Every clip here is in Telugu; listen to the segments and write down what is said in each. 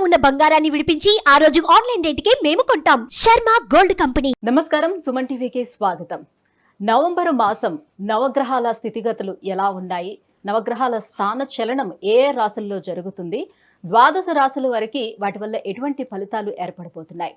ఉన్న బంగారాన్ని విడిపించి ఆ రోజు ఆన్లైన్ రేటుకే మేము కొంటాం. Sharma gold company. నమస్కారం, సుమన్ టీవీకి స్వాగతం. నవంబరు మాసం నవగ్రహాల స్థితిగతులు ఎలా ఉన్నాయి, నవగ్రహాల స్థాన చలనం ఏ రాశుల్లో జరుగుతుంది, ద్వాదశ రాశుల వరకు వాటి వల్ల ఎటువంటి ఫలితాలు ఏర్పడబోతున్నాయి,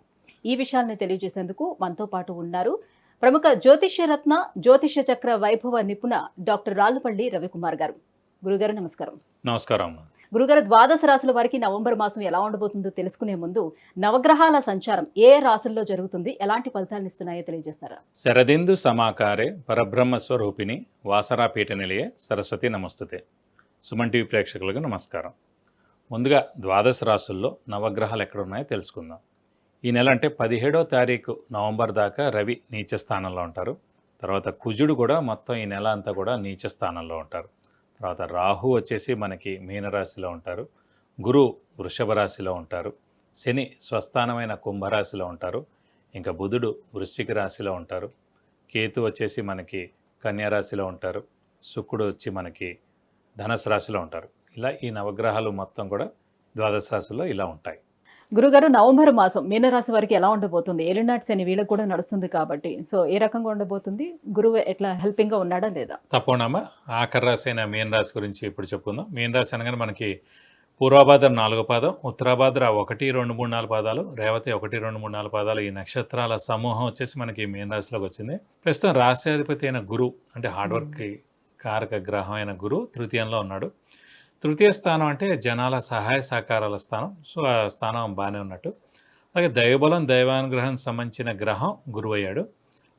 ఈ విషయాన్ని తెలియజేసేందుకు మనతో పాటు ఉన్నారు ప్రముఖ జ్యోతిష్య రత్న జ్యోతిష్య చక్ర వైభవ నిపుణ డాక్టర్ రాళ్లపల్లి రవికుమార్ గారు. గురుగారు నమస్కారం. నమస్కారం గురుగారు, ద్వాదశ రాశుల వారికి నవంబర్ మాసం ఎలా ఉండబోతుందో తెలుసుకునే ముందు నవగ్రహాల సంచారం ఏ రాశుల్లో జరుగుతుంది, ఎలాంటి ఫలితాలను ఇస్తున్నాయో తెలియజేస్తారా? శరదిందు సమాకారే పరబ్రహ్మ స్వరూపిణి వాసరాపీఠ నిలయే సరస్వతి నమస్తుతే. సుమన్ టీవీ ప్రేక్షకులకు నమస్కారం. ముందుగా ద్వాదశ రాశుల్లో నవగ్రహాలు ఎక్కడ ఉన్నాయో తెలుసుకుందాం. ఈ నెల అంటే 17వ తారీఖు నవంబర్ దాకా రవి నీచ స్థానంలో ఉంటారు. తర్వాత కుజుడు కూడా మొత్తం ఈ నెల అంతా కూడా నీచ స్థానంలో ఉంటారు. తర్వాత రాహు వచ్చేసి మనకి మీనరాశిలో ఉంటారు, గురు వృషభ రాశిలో ఉంటారు, శని స్వస్థానమైన కుంభరాశిలో ఉంటారు, ఇంకా బుధుడు వృశ్చిక రాశిలో ఉంటారు, కేతు వచ్చేసి మనకి కన్యారాశిలో ఉంటారు, శుక్రుడు వచ్చి మనకి ధనుసు రాశిలో ఉంటారు. ఇలా ఈ నవగ్రహాలు మొత్తం కూడా ద్వాదశ రాశుల్లో ఇలా ఉంటాయి. గురుగారు, నవంబర్ మాసం మీనరాశి వారికి ఎలా ఉండబోతుంది? ఏలినాటి శని వీళ్ళకి కూడా నడుస్తుంది కాబట్టి సో ఏ రకంగా ఉండబోతుంది? గురువు ఎట్లా హెల్పింగ్ గా ఉన్నాడా లేదా? తప్పకుండా ఆఖరి రాశి అయిన మీన రాశి గురించి ఇప్పుడు చెప్పుకుందాం. మీన రాశి అనగానే మనకి పూర్వభాద్ర 4వ పాదం, ఉత్తరాభాద్ర 1, 2, 3, 4 పాదాలు, రేవతి 1, 2, 3, 4 పాదాలు, ఈ నక్షత్రాల సమూహం వచ్చేసి మనకి మీన రాశిలోకి వచ్చింది. ప్రస్తుతం రాశ్యాధిపతి అయిన గురు అంటే హార్డ్వర్క్ కారక గ్రహం అయిన గురు తృతీయంలో ఉన్నాడు. తృతీయ స్థానం అంటే జనాల సహాయ సహకారాల స్థానం. సో ఆ స్థానం బాగానే ఉన్నట్టు. అలాగే దైవబలం దైవానుగ్రహం సంబంధించిన గ్రహం గురువు అయ్యాడు.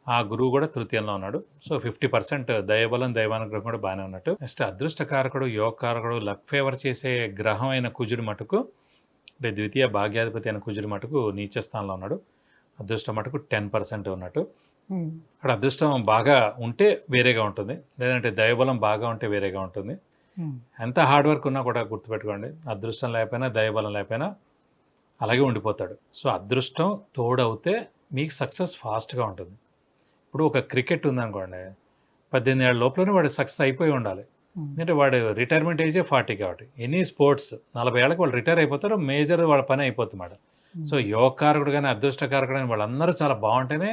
ఆ గురువు కూడా తృతీయంలో ఉన్నాడు. సో 50% దైవబలం దైవానుగ్రహం కూడా బాగానే ఉన్నట్టు. నెక్స్ట్ అదృష్టకారకుడు యోగకారకుడు లక్ ఫేవర్ చేసే గ్రహం అయిన కుజుడు మటుకు అంటే ద్వితీయ భాగ్యాధిపతి అయిన కుజుడు మటుకు నీచ స్థానంలో ఉన్నాడు. అదృష్టం మటుకు 10% ఉన్నట్టు. అక్కడ అదృష్టం బాగా ఉంటే వేరేగా ఉంటుంది, లేదంటే దైవబలం బాగా ఉంటే వేరేగా ఉంటుంది. ఎంత హార్డ్ వర్క్ ఉన్నా కూడా గుర్తుపెట్టుకోండి, అదృష్టం లేకపోయినా దైవబలం లేకపోయినా అలాగే ఉండిపోతాడు. సో అదృష్టం తోడవుతే మీకు సక్సెస్ ఫాస్ట్గా ఉంటుంది. ఇప్పుడు ఒక క్రికెట్ ఉందనుకోండి, 18 ఏళ్ళ లోపలనే వాడు సక్సెస్ అయిపోయి ఉండాలి. ఎందుకంటే వాడు రిటైర్మెంట్ ఏజే 40 కాబట్టి. ఎనీ స్పోర్ట్స్ 40 ఏళ్ళకి వాళ్ళు రిటైర్ అయిపోతారు, మేజర్ వాళ్ళ పని అయిపోతుంది. సో యోగకారకుడు కానీ అదృష్టకారకుడు కానీ వాళ్ళందరూ చాలా బాగుంటేనే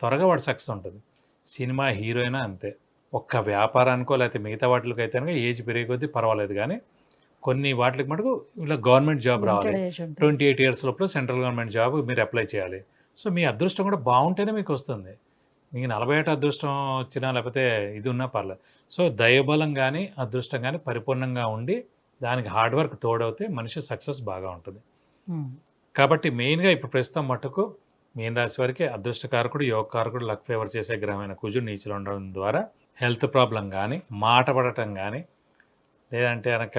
త్వరగా వాడు సక్సెస్ ఉంటుంది. సినిమా హీరోయినా అంతే. ఒక్క వ్యాపారానికో లేకపోతే మిగతా వాటికి అయితే ఏజ్ పెరిగే కొద్దీ పర్వాలేదు, కానీ కొన్ని వాటికి మటుకు ఇలా గవర్నమెంట్ జాబ్ రావాలి. 28 ఇయర్స్ లోపల సెంట్రల్ గవర్నమెంట్ జాబ్ మీరు అప్లై చేయాలి. సో మీ అదృష్టం కూడా బాగుంటేనే మీకు వస్తుంది. మీకు 40 ఏట అదృష్టం వచ్చినా లేకపోతే ఇది ఉన్నా పర్లేదు. సో దైవబలం కానీ అదృష్టం కానీ పరిపూర్ణంగా ఉండి దానికి హార్డ్ వర్క్ తోడవుతే మనిషి సక్సెస్ బాగా ఉంటుంది. కాబట్టి మెయిన్గా ఇప్పుడు ప్రస్తుతం మటుకు మీన రాశి వారికి అదృష్టకారకుడు యోగకారకుడు లక్ ఫేవర్ చేసే గ్రహమైన కుజుడు నీచలో ఉండడం ద్వారా హెల్త్ ప్రాబ్లం కానీ, మాట పడటం కానీ, లేదంటే కనుక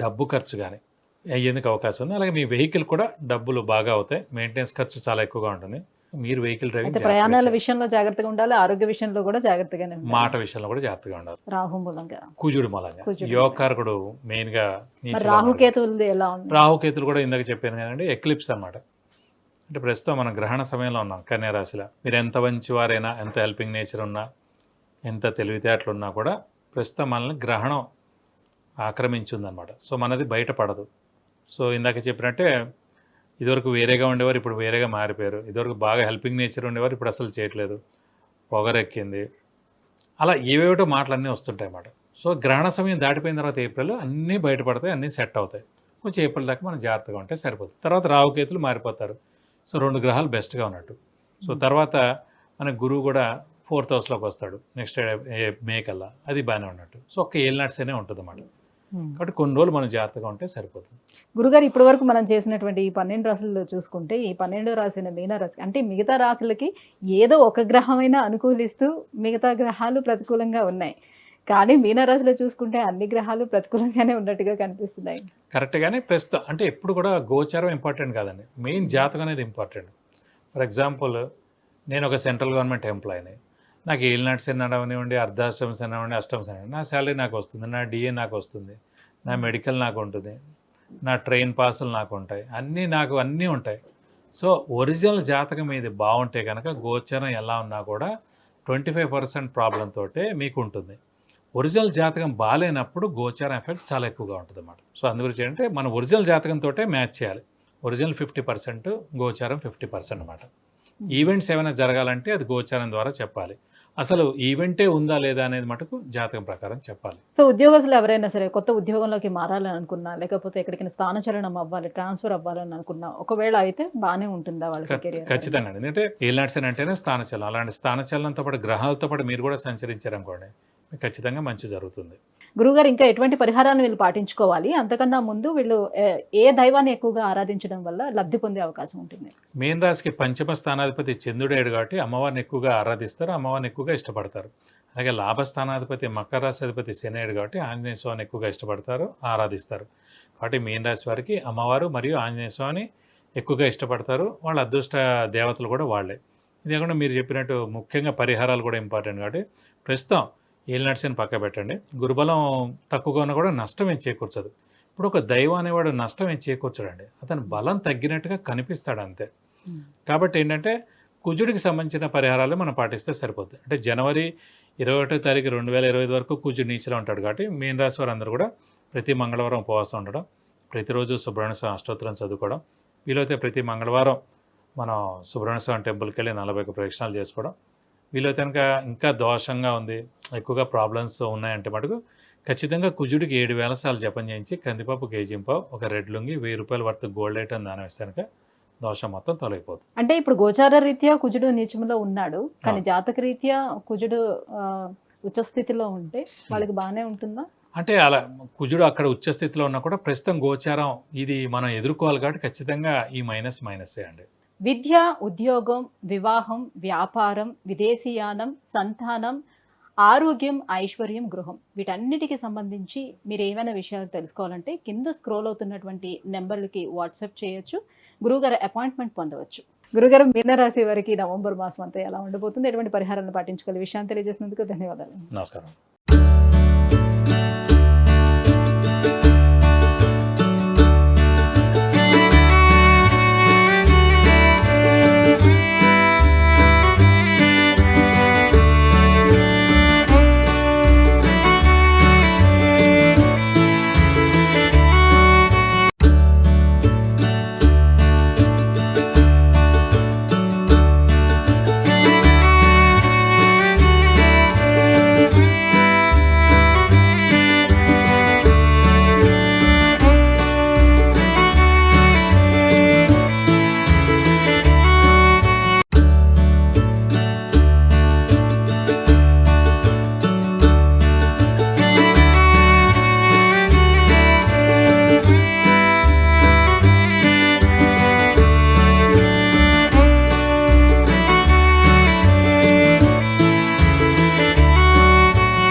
డబ్బు ఖర్చు కానీ అయ్యేందుకు అవకాశం ఉంది. అలాగే మీ వెహికల్ కూడా డబ్బులు బాగా అవుతాయి. మెయింటెనెన్స్ ఖర్చు చాలా ఎక్కువగా ఉంటుంది. మీరు వెహికల్ డ్రైవింగ్ ప్రయాణాల విషయంలో జాగ్రత్తగా ఉండాలి, ఆరోగ్య విషయంలో కూడా జాగ్రత్తగానే ఉండాలి, మాట విషయంలో కూడా జాగ్రత్తగా ఉండాలి. రాహు మూలంగా కుజుడు మూలంగా యోగకారకుడు మెయిన్ గా రాహుకేతువులు ఎలా ఉంది? రాహుకేతులు కూడా ఇందాక చెప్పాను కదండి, ఎక్లిప్స్ అనమాట. అంటే ప్రస్తుతం మనం గ్రహణ సమయంలో ఉన్నాం కన్యా రాశిలో. మీరు ఎంత మంచివారైనా, ఎంత హెల్పింగ్ నేచర్ ఉన్నా, ఎంత తెలివితేటలు ఉన్నా కూడా ప్రస్తుతం మనల్ని గ్రహణం ఆక్రమించిందనమాట. సో మనది బయటపడదు. సో ఇందాక చెప్పినట్టే ఇదివరకు వేరేగా ఉండేవారు, ఇప్పుడు వేరేగా మారిపోయారు. ఇదివరకు బాగా హెల్పింగ్ నేచర్ ఉండేవారు, ఇప్పుడు అసలు చేయట్లేదు, పొగరెక్కింది, అలా ఏవేటో మాటలన్నీ వస్తుంటాయి అన్నమాట. సో గ్రహణ సమయం దాటిపోయిన తర్వాత ఏప్రిల్ అన్నీ బయటపడతాయి, అన్నీ సెట్ అవుతాయి. కొంచెం ఏప్రిల్ దాకా మనం జాగ్రత్తగా ఉంటే సరిపోతుంది. తర్వాత రాహుకేతులు మారిపోతారు. సో 2 గ్రహాలు బెస్ట్గా ఉన్నట్టు. సో తర్వాత మన గురువు కూడా 4th హౌస్లోకి వస్తాడు నెక్స్ట్ మే కల్లా, అది బాగానే ఉన్నట్టు. సో ఒక్క ఏలినాట్స్ ఉంటుంది అన్నమాట. కాబట్టి కొన్ని రోజులు మనం జాగ్రత్తగా ఉంటే సరిపోతుంది. గురుగారు, ఇప్పటి వరకు మనం చేసినటువంటి ఈ 12 రాశుల్లో చూసుకుంటే ఈ 12 రాశి మీన రాశి అంటే మిగతా రాశులకి ఏదో ఒక గ్రహమైనా అనుకూలిస్తూ మిగతా గ్రహాలు ప్రతికూలంగా ఉన్నాయి, కానీ మీనరాశిలో చూసుకుంటే అన్ని గ్రహాలు ప్రతికూలంగానే ఉన్నట్టుగా కనిపిస్తున్నాయి. కరెక్ట్గానే ప్రస్తుతం అంటే ఎప్పుడు కూడా గోచారం ఇంపార్టెంట్ కాదండి, మెయిన్ జాతకం అనేది ఇంపార్టెంట్. ఫర్ ఎగ్జాంపుల్ నేను ఒక సెంట్రల్ గవర్నమెంట్ ఎంప్లాయీని, నాకు ఏలినాట్స్ అనివ్వండి, అర్ధాష్టమ్స్ అనివ్వండి, అష్టమ్స్ అనివ్వండి, నా శాలరీ నాకు వస్తుంది, నా డిఏ నాకు వస్తుంది, నా మెడికల్ నాకు ఉంటుంది, నా ట్రైన్ పాసులు నాకు ఉంటాయి, అన్నీ ఉంటాయి. సో ఒరిజినల్ జాతకం ఇది బాగుంటే కనుక గోచారం ఎలా ఉన్నా కూడా 25% ప్రాబ్లం తోటే మీకు ఉంటుంది. ఒరిజినల్ జాతకం బాగాలేనప్పుడు గోచారం ఎఫెక్ట్ చాలా ఎక్కువగా ఉంటుంది అన్నమాట. సో అందుగురించి ఏంటంటే మన ఒరిజినల్ జాతకంతో మ్యాచ్ చేయాలి. ఒరిజినల్ 50%, గోచారం 50% అన్నమాట. ఈవెంట్స్ ఏమైనా జరగాలంటే అది గోచారం ద్వారా చెప్పాలి. అసలు ఈవెంటే ఉందా లేదా అనేది మటుకు జాతకం ప్రకారం చెప్పాలి. సో ఉద్యోగస్తులు ఎవరైనా సరే కొత్త ఉద్యోగంలోకి మారాలని అనుకున్నా, లేకపోతే ఎక్కడికైనా స్థానచలనం అవ్వాలి, ట్రాన్స్ఫర్ అవ్వాలని అనుకున్నా, ఒకవేళ అయితే బాగానే ఉంటుందా వాళ్ళకి కెరియర్? ఖచ్చితంగా అండి. ఎందుకంటే ఏలినాడ్సన్ అంటేనే స్థానచలనం. అలాంటి స్థానచలనంతో పాటు గ్రహాలతో పాటు మీరు కూడా సంచరించారనుకోండి, మీకు ఖచ్చితంగా మంచి జరుగుతుంది. గురుగారు ఇంకా ఎటువంటి పరిహారాన్ని వీళ్ళు పాటించుకోవాలి? అంతకన్నా ముందు వీళ్ళు ఏ దైవాన్ని ఎక్కువగా ఆరాధించడం వల్ల లబ్ధి పొందే అవకాశం ఉంటుంది? మీన రాశికి పంచమ స్థానాధిపతి చంద్రుడేడు కాబట్టి అమ్మవారిని ఎక్కువగా ఆరాధిస్తారు, అమ్మవారిని ఎక్కువగా ఇష్టపడతారు. అలాగే లాభస్థానాధిపతి మకర రాశి అధిపతి శనేయుడు కాబట్టి ఆంజనేయ స్వామిని ఎక్కువగా ఇష్టపడతారు, ఆరాధిస్తారు. కాబట్టి మీన రాశి వారికి అమ్మవారు మరియు ఆంజనేయ స్వామిని ఎక్కువగా ఇష్టపడతారు. వాళ్ళ అదృష్ట దేవతలు కూడా వాళ్ళే. ఇది కాకుండా మీరు చెప్పినట్టు ముఖ్యంగా పరిహారాలు కూడా ఇంపార్టెంట్ కాబట్టి ప్రస్తుతం ఏలినాడ్సని పక్క పెట్టండి. గురుబలం తక్కువగా ఉన్నా కూడా నష్టం ఏం చేకూర్చదు. ఇప్పుడు ఒక దైవం అనేవాడు నష్టం ఏం చేకూర్చడండి, అతని బలం తగ్గినట్టుగా కనిపిస్తాడు అంతే. కాబట్టి ఏంటంటే కుజుడికి సంబంధించిన పరిహారాలు మనం పాటిస్తే సరిపోతుంది. అంటే జనవరి 21వ తారీఖు 2025 వరకు కుజుడు నీచలో ఉంటాడు కాబట్టి మీన రాశి వారు అందరూ కూడా ప్రతి మంగళవారం ఉపవాసం ఉండడం, ప్రతిరోజు సుబ్రహ్మణ్య స్వామి అష్టోత్తరం చదువుకోవడం, వీలైతే ప్రతి మంగళవారం మనం సుబ్రహ్మణ్య స్వామి టెంపుల్కి వెళ్ళి 41 ప్రదక్షిణాలు చేసుకోవడం, వీలైతే కనుక ఇంకా దోషంగా ఉంది, ఎక్కువగా ప్రాబ్లమ్స్ ఉన్నాయంటే మటుకు ఖచ్చితంగా కుజుడికి 7,000 సార్లు జపం చేయించి కందిపప్పు కేజీంపావు, ఒక రెడ్ లుంగి, 1000 రూపాయల వర్త్ గోల్డ్ ఐటమ్ దాని వేస్తే కనుక దోషం మొత్తం తొలగిపోతుంది. అంటే ఇప్పుడు గోచార రీత్యా కుజుడు నీచంలో ఉన్నాడు, కానీ జాతక రీత్యా కుజుడు ఉచ్చస్థితిలో ఉంటే వాళ్ళకి బాగానే ఉంటుందా? అంటే అలా కుజుడు అక్కడ ఉచ్చస్థితిలో ఉన్నా కూడా ప్రస్తుతం గోచారం ఇది మనం ఎదుర్కోవాలి కాబట్టి ఖచ్చితంగా ఈ మైనసే అండి. విద్య, ఉద్యోగం, వివాహం, వ్యాపారం, విదేశీయానం, సంతానం, ఆరోగ్యం, ఐశ్వర్యం, గృహం వీటన్నిటికి సంబంధించి మీరు ఏమైనా విషయాలు తెలుసుకోవాలంటే కింద స్క్రోల్ అవుతున్నటువంటి నెంబర్లకి వాట్సాప్ చేయొచ్చు, గురువుగారు అపాయింట్మెంట్ పొందవచ్చు. గురుగారు, మీన రాశి వారికి నవంబర్ మాసం అంతా ఎలా ఉండబోతుంది, ఎటువంటి పరిహారాలను పాటించుకోవాలి, విషయాన్ని తెలియజేసినందుకు ధన్యవాదాలు. నమస్కారం.